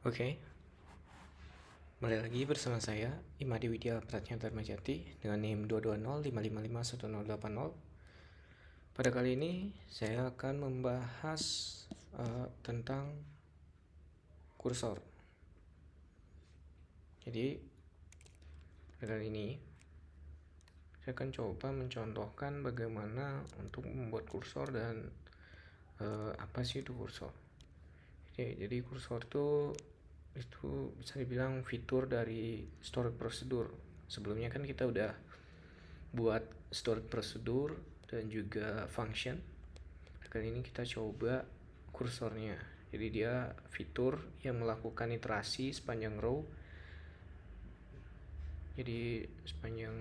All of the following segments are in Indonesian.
Oke, kembali lagi bersama saya Imadi Widya Pratnya Dharmajati dengan NIM 22055511080. Pada kali ini saya akan membahas tentang kursor. Jadi pada kali ini saya akan coba mencontohkan bagaimana untuk membuat kursor dan apa sih itu kursor. Jadi kursor itu bisa dibilang fitur dari storage procedure. Sebelumnya kan kita udah buat storage procedure dan juga function. Kali ini kita coba kursornya. Jadi dia fitur yang melakukan iterasi sepanjang row. Jadi sepanjang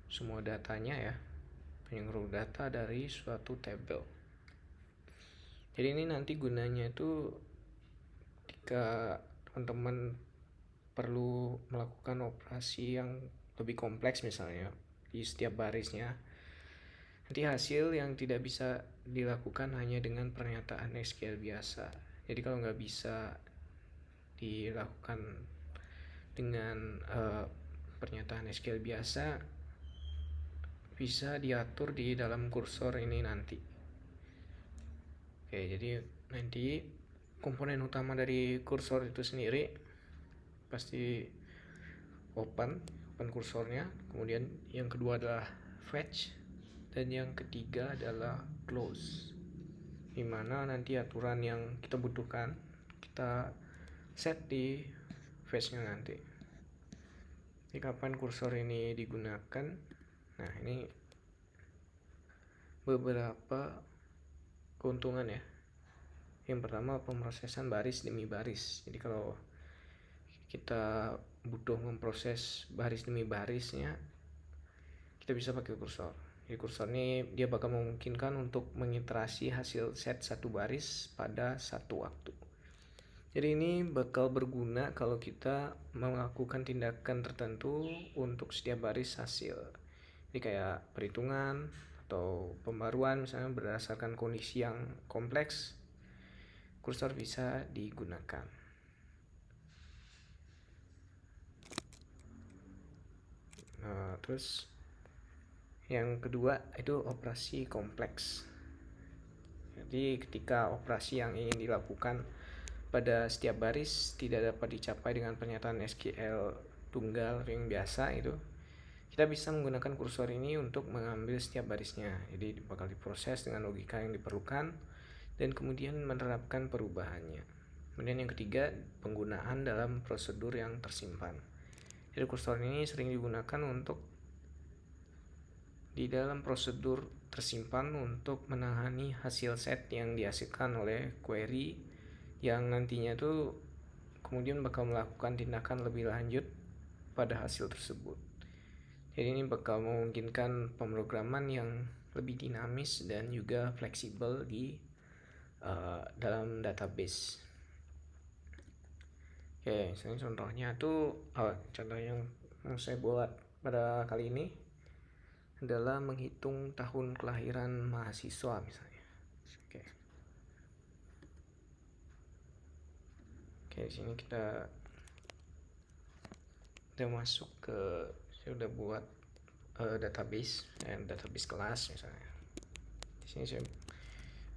semua datanya ya, sepanjang row data dari suatu table. Jadi ini nanti gunanya itu ketika teman-teman perlu melakukan operasi yang lebih kompleks misalnya di setiap barisnya, nanti hasil yang tidak bisa dilakukan hanya dengan pernyataan SQL biasa. Jadi kalau nggak bisa dilakukan dengan pernyataan SQL biasa, bisa diatur di dalam kursor ini nanti. Oke, jadi nanti komponen utama dari kursor itu sendiri pasti open kursornya, kemudian yang kedua adalah fetch, dan yang ketiga adalah close, dimana nanti aturan yang kita butuhkan kita set di fetch-nya nanti. Jadi kapan kursor ini digunakan? Nah, ini beberapa keuntungan ya. Yang pertama, pemrosesan baris demi baris. Jadi kalau kita butuh memproses baris demi barisnya, kita bisa pakai kursor. Jadi kursor ini dia bakal memungkinkan untuk mengiterasi hasil set satu baris pada satu waktu. Jadi ini bakal berguna kalau kita melakukan tindakan tertentu untuk setiap baris hasil. Jadi kayak perhitungan atau pembaruan misalnya berdasarkan kondisi yang kompleks, kursor bisa digunakan. Nah, terus yang kedua itu operasi kompleks. Jadi ketika operasi yang ingin dilakukan pada setiap baris tidak dapat dicapai dengan pernyataan SQL tunggal yang biasa, itu kita bisa menggunakan kursor ini untuk mengambil setiap barisnya. Jadi bakal diproses dengan logika yang diperlukan dan kemudian menerapkan perubahannya. Kemudian yang ketiga, penggunaan dalam prosedur yang tersimpan. Jadi kursor ini sering digunakan untuk di dalam prosedur tersimpan untuk menangani hasil set yang dihasilkan oleh query yang nantinya tuh kemudian bakal melakukan tindakan lebih lanjut pada hasil tersebut. Jadi ini bakal memungkinkan pemrograman yang lebih dinamis dan juga fleksibel di dalam database. Oke, misalnya contohnya tuh contoh yang saya buat pada kali ini adalah menghitung tahun kelahiran mahasiswa misalnya. Oke, di sini kita udah masuk ke, saya udah buat database dan database kelas misalnya. Di sini saya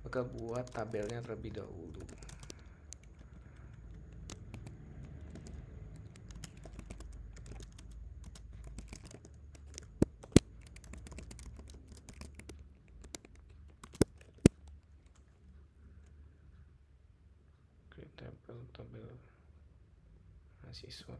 bakal buat tabelnya terlebih dahulu. Tabel mahasiswa.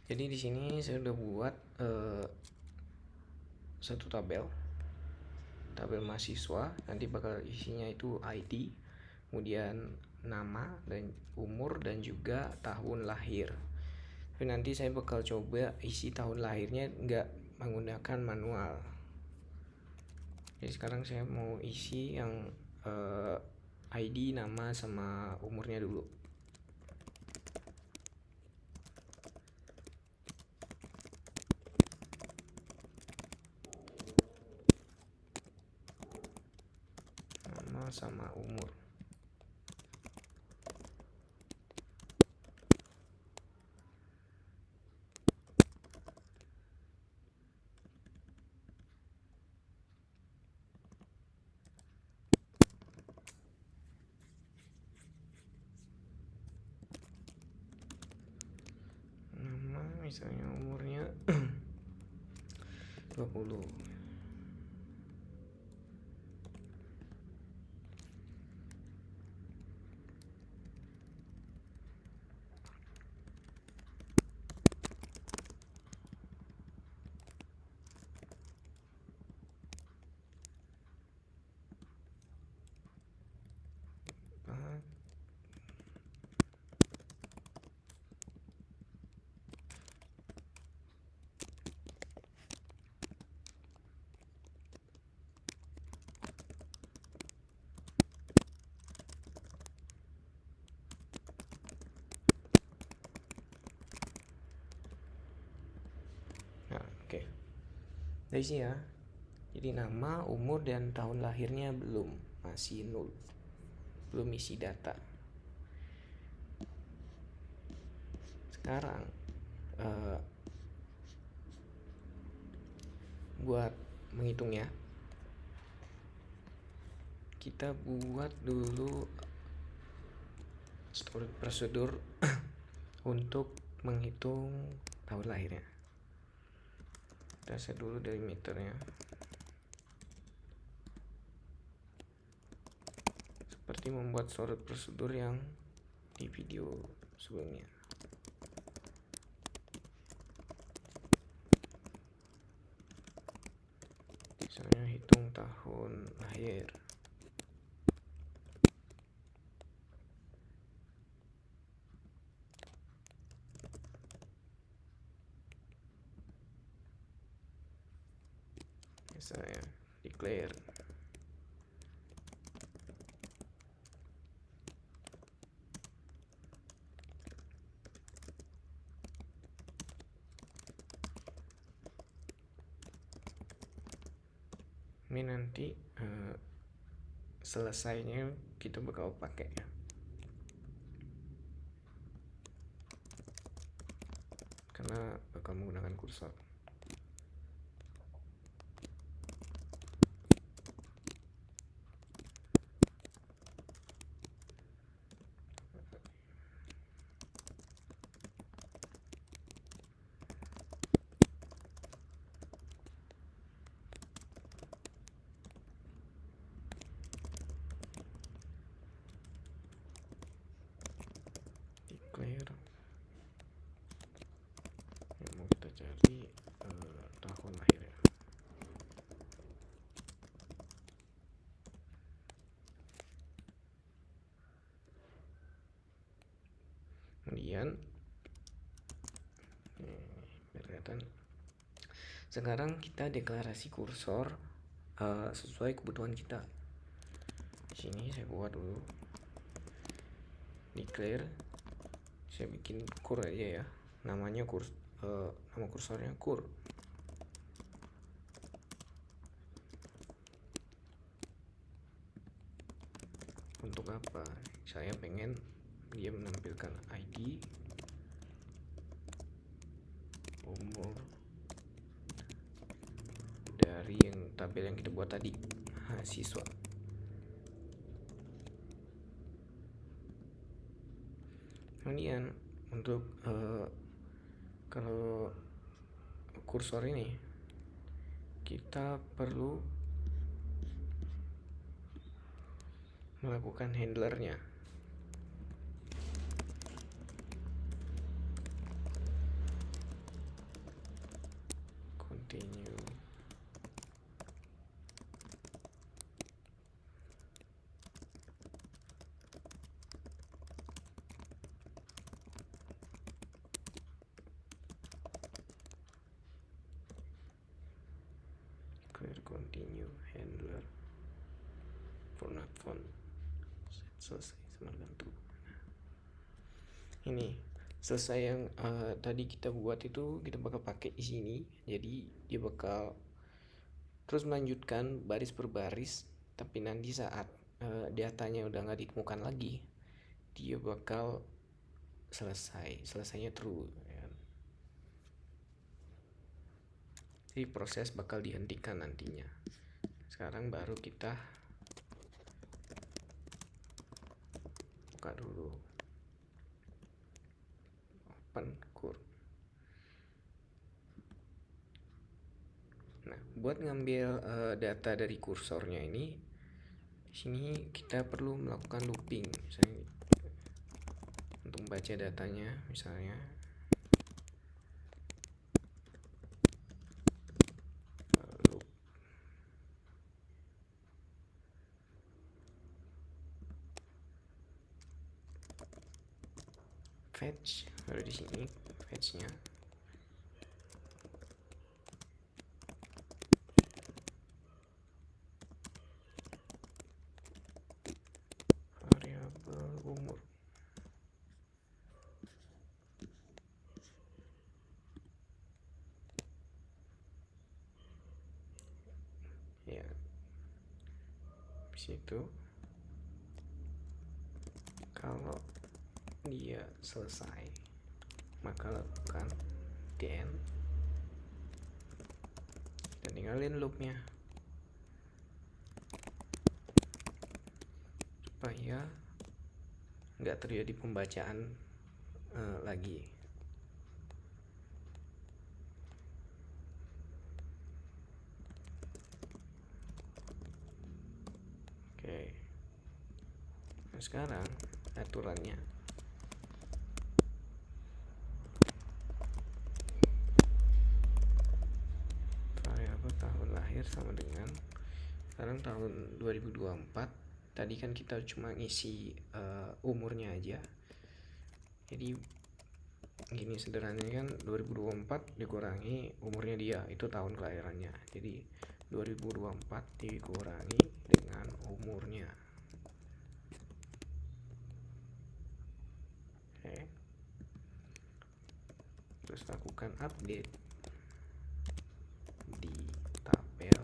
Jadi di sini saya udah buat satu tabel mahasiswa. Nanti bakal isinya itu ID, kemudian nama dan umur dan juga tahun lahir. Tapi nanti saya bakal coba isi tahun lahirnya nggak menggunakan manual. Jadi sekarang saya mau isi yang ID, nama, sama umurnya dulu. Nama sama umur. Nama misalnya umurnya 20. Nah, oke. Dari sini ya. Jadi nama, umur, dan tahun lahirnya masih 0. Belum isi data. Sekarang buat menghitungnya, kita buat dulu prosedur untuk menghitung tahun lahirnya. Kita set dulu dari meternya, seperti membuat surat prosedur yang di video sebelumnya. Misalnya hitung tahun lahir. Misalnya declare. Ini nanti selesainya kita bakal pakai ya, karena bakal menggunakan kursor. Declare. Yang mau kita cari tahun lahirnya. Kemudian biar kelihatan, sekarang kita deklarasi kursor sesuai kebutuhan kita. Di sini saya buat dulu declare. Saya bikin kur aja ya, namanya nama kursornya kur. Untuk apa? Saya pengen dia menampilkan ID, umur dari yang tabel yang kita buat tadi, mahasiswa. Kemudian untuk kalau kursor ini kita perlu melakukan handlernya. continue handler for not found, selesai sama dengan true. Ini selesai yang tadi kita buat itu kita bakal pakai di sini. Jadi dia bakal terus melanjutkan baris per baris, tapi nanti saat datanya udah nggak ditemukan lagi, dia bakal selesainya true ya. Jadi proses bakal dihentikan nantinya. Sekarang baru kita buka dulu open curve. Nah, buat ngambil data dari kursornya ini, di sini kita perlu melakukan looping, misalnya untuk membaca datanya, misalnya loop fetch, baru di sini fetchnya. Umur ya, di situ kalau dia selesai maka lakukan then dan tinggalin loopnya supaya nggak terjadi pembacaan lagi. Oke, nah sekarang aturannya variabel tahun lahir sama dengan sekarang tahun 2024. Tadi kan kita cuma ngisi umurnya aja, jadi gini sederhananya kan 2024 dikurangi umurnya dia, itu tahun kelahirannya, jadi 2024 dikurangi dengan umurnya. Oke, terus lakukan update di tabel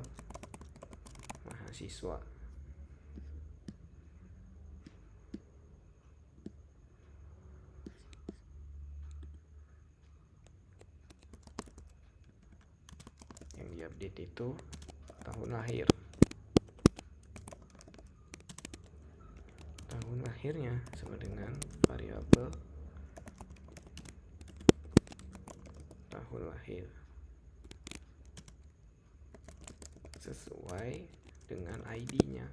mahasiswa. Yang diupdate itu tahun lahir. Tahun lahirnya sama dengan variabel tahun lahir sesuai dengan ID-nya.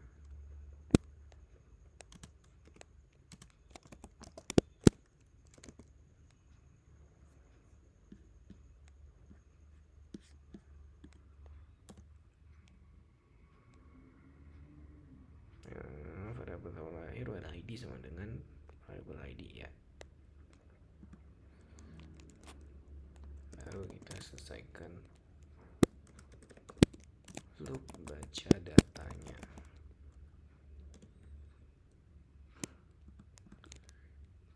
Variabel tahun lahir ada ID sama dengan variabel ID ya. Baru kita selesaikan loop baca datanya.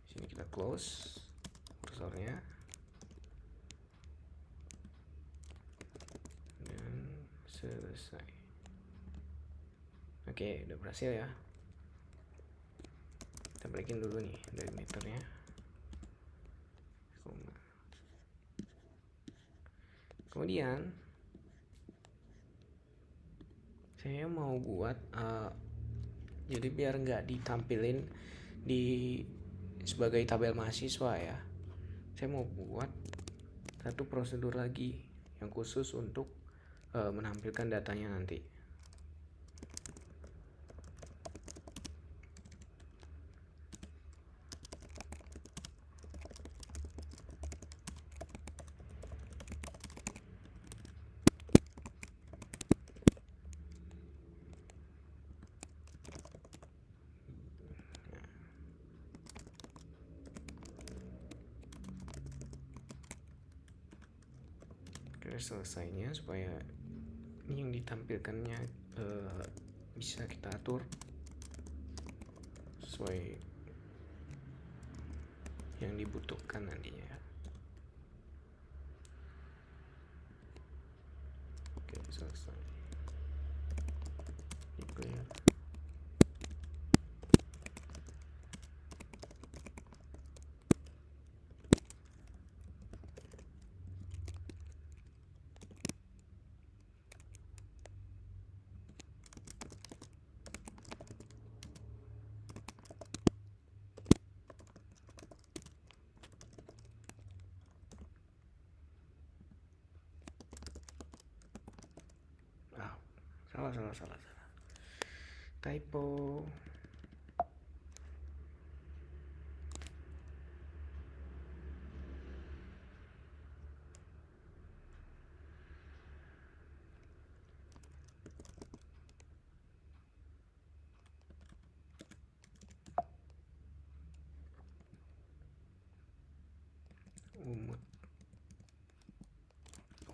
Sini kita close kursornya dan selesai. Oke, udah berhasil ya. Kita balikin dulu nih dari meternya. Kemudian saya mau buat jadi biar nggak ditampilin di sebagai tabel mahasiswa ya, saya mau buat satu prosedur lagi yang khusus untuk menampilkan datanya nanti. Selesainya supaya Ini yang ditampilkannya bisa kita atur sesuai yang dibutuhkan nantinya ya. Oke, selesai. Declare. Salah. Typo.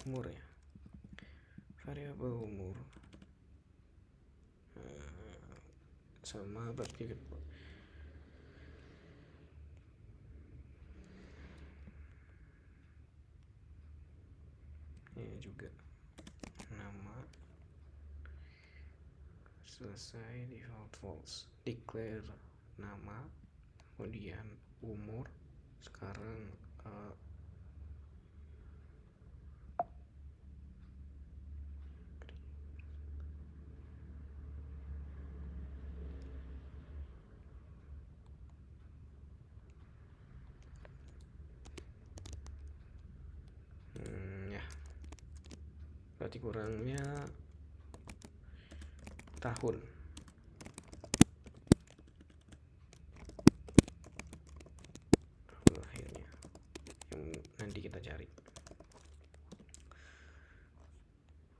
Umur ya, variabel umur sama berarti ini juga nama. Selesai, default false, declare nama, kemudian umur. Sekarang ya, berarti kurangnya tahun. Lahirnya yang nanti kita cari.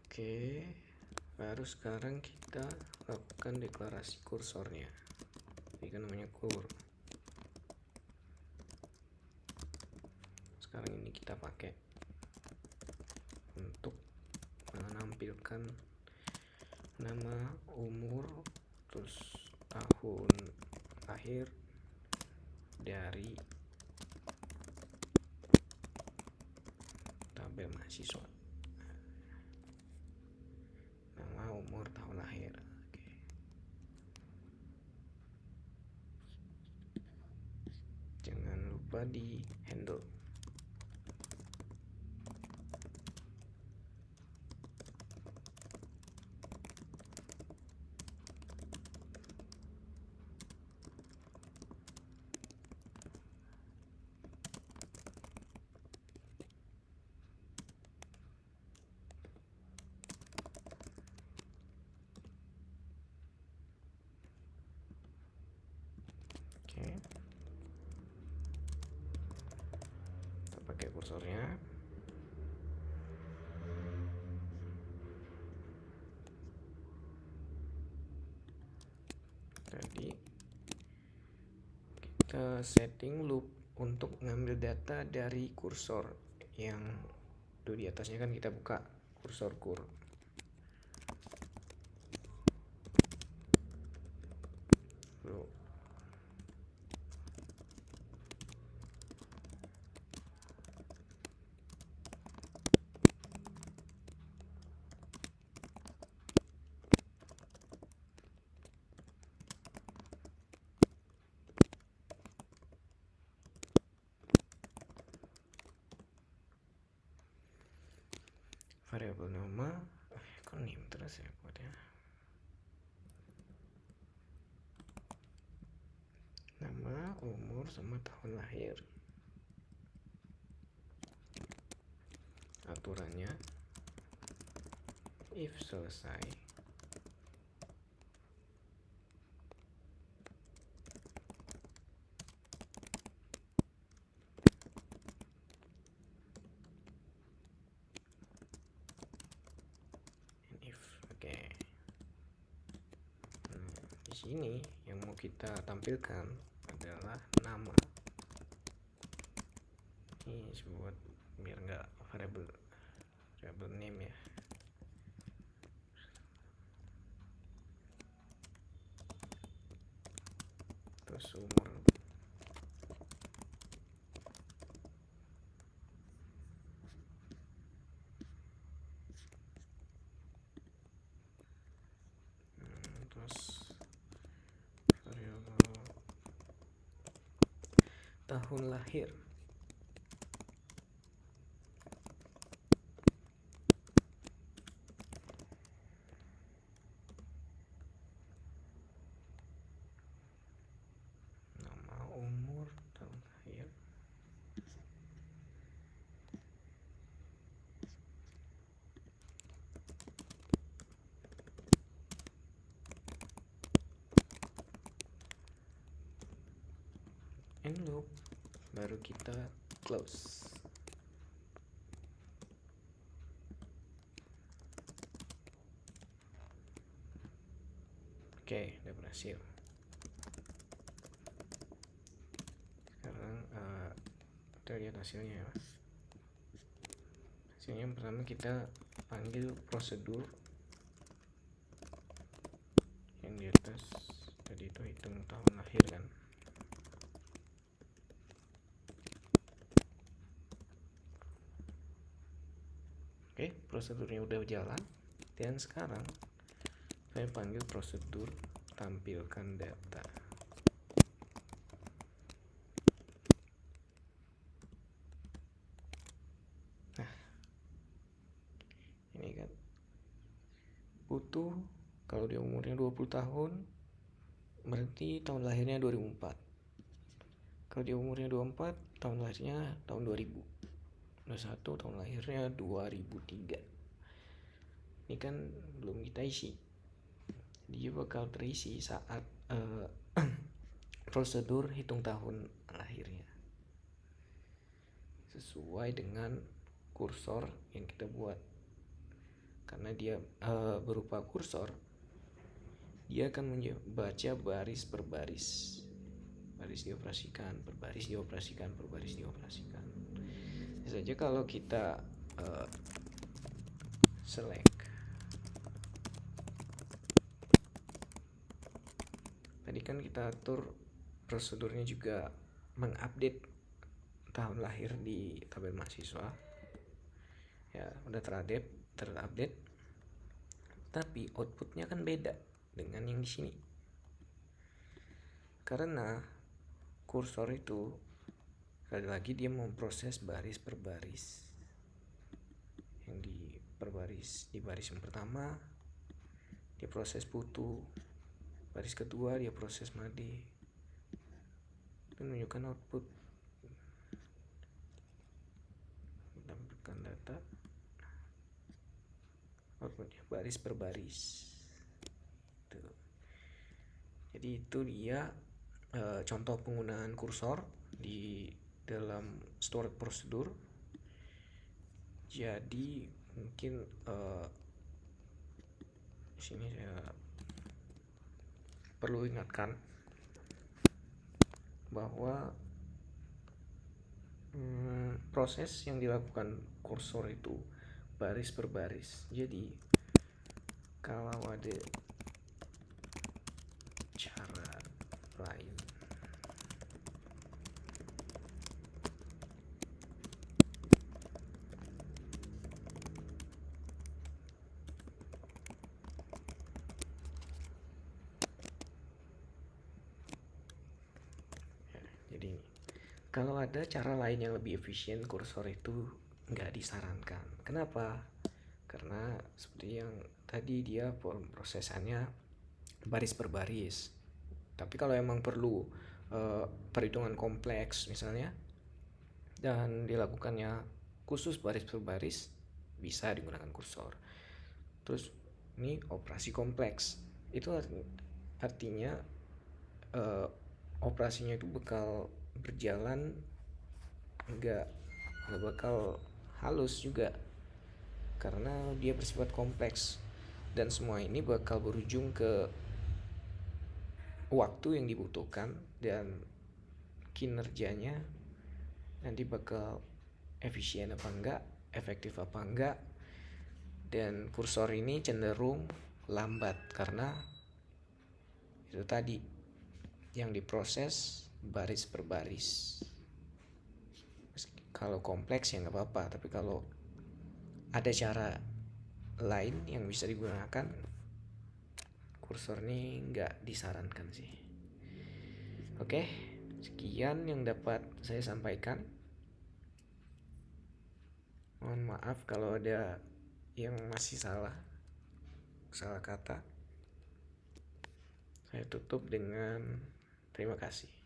Oke, baru sekarang kita lakukan deklarasi kursornya. Ini kan namanya kur. Sekarang ini kita pakai untuk menampilkan nama, umur, terus tahun lahir dari tabel mahasiswa. Nama, umur, tahun lahir. Oke. Jangan lupa di handle. Kita pakai kursornya. Tadi kita setting loop untuk ngambil data dari kursor yang tuh di atasnya kan kita buka kursor kur. Variabel nama, kok name terus ya buatnya. Nama, umur, sama tahun lahir. Aturannya, if selesai, sini yang mau kita tampilkan adalah nama. Ini buat biar nggak variable name ya. seumur terus variabel tahun lahir. Nama, umur, tahun lahir. And loop, baru kita close. Oke, udah berhasil. Sekarang kita lihat hasilnya ya. Hasilnya yang pertama kita panggil prosedur yang di atas tadi itu, hitung tahun lahir kan. Oke, prosedurnya udah jalan. Dan sekarang saya panggil prosedur tampilkan data. Nah, ini kan butuh, kalau dia umurnya 20 tahun berarti tahun lahirnya 2004. Kalau dia umurnya 24, tahun lahirnya tahun 2000. 21, tahun lahirnya 2003. Ini kan belum kita isi. Dia bakal terisi saat prosedur hitung tahun lahirnya sesuai dengan kursor yang kita buat. Karena dia berupa kursor, dia akan membaca baris per baris. Baris dioperasikan, per baris dioperasikan, per baris dioperasikan. Bisa saja kalau kita select, tadi kan kita atur prosedurnya juga mengupdate tahun lahir di tabel mahasiswa ya, udah terupdate, tapi outputnya kan beda dengan yang di sini karena kursor itu sekali lagi dia memproses baris per baris. Yang di baris yang pertama dia proses putu, baris kedua dia proses made, itu menunjukkan output, tampilkan data, outputnya baris per baris. Tuh. Jadi itu dia contoh penggunaan kursor di dalam storage prosedur. Jadi mungkin di sini saya perlu ingatkan bahwa proses yang dilakukan kursor itu baris per baris. Jadi kalau ada cara lain ya, jadi kalau ada cara lain yang lebih efisien, kursor itu nggak disarankan. Kenapa? Karena seperti yang tadi dia prosesannya baris per baris. Tapi kalau emang perlu perhitungan kompleks misalnya dan dilakukannya khusus baris per baris, bisa digunakan kursor. Terus ini operasi kompleks, itu artinya operasinya itu bakal berjalan nggak bakal halus juga karena dia bersifat kompleks, dan semua ini bakal berujung ke waktu yang dibutuhkan dan kinerjanya nanti bakal efisien apa enggak, efektif apa enggak. Dan kursor ini cenderung lambat karena itu tadi yang diproses baris per baris. Kalau kompleks ya nggak apa-apa, tapi kalau ada cara lain yang bisa digunakan, kursor ini nggak disarankan sih. Oke, sekian yang dapat saya sampaikan. Mohon maaf kalau ada yang masih salah kata. Saya tutup dengan terima kasih.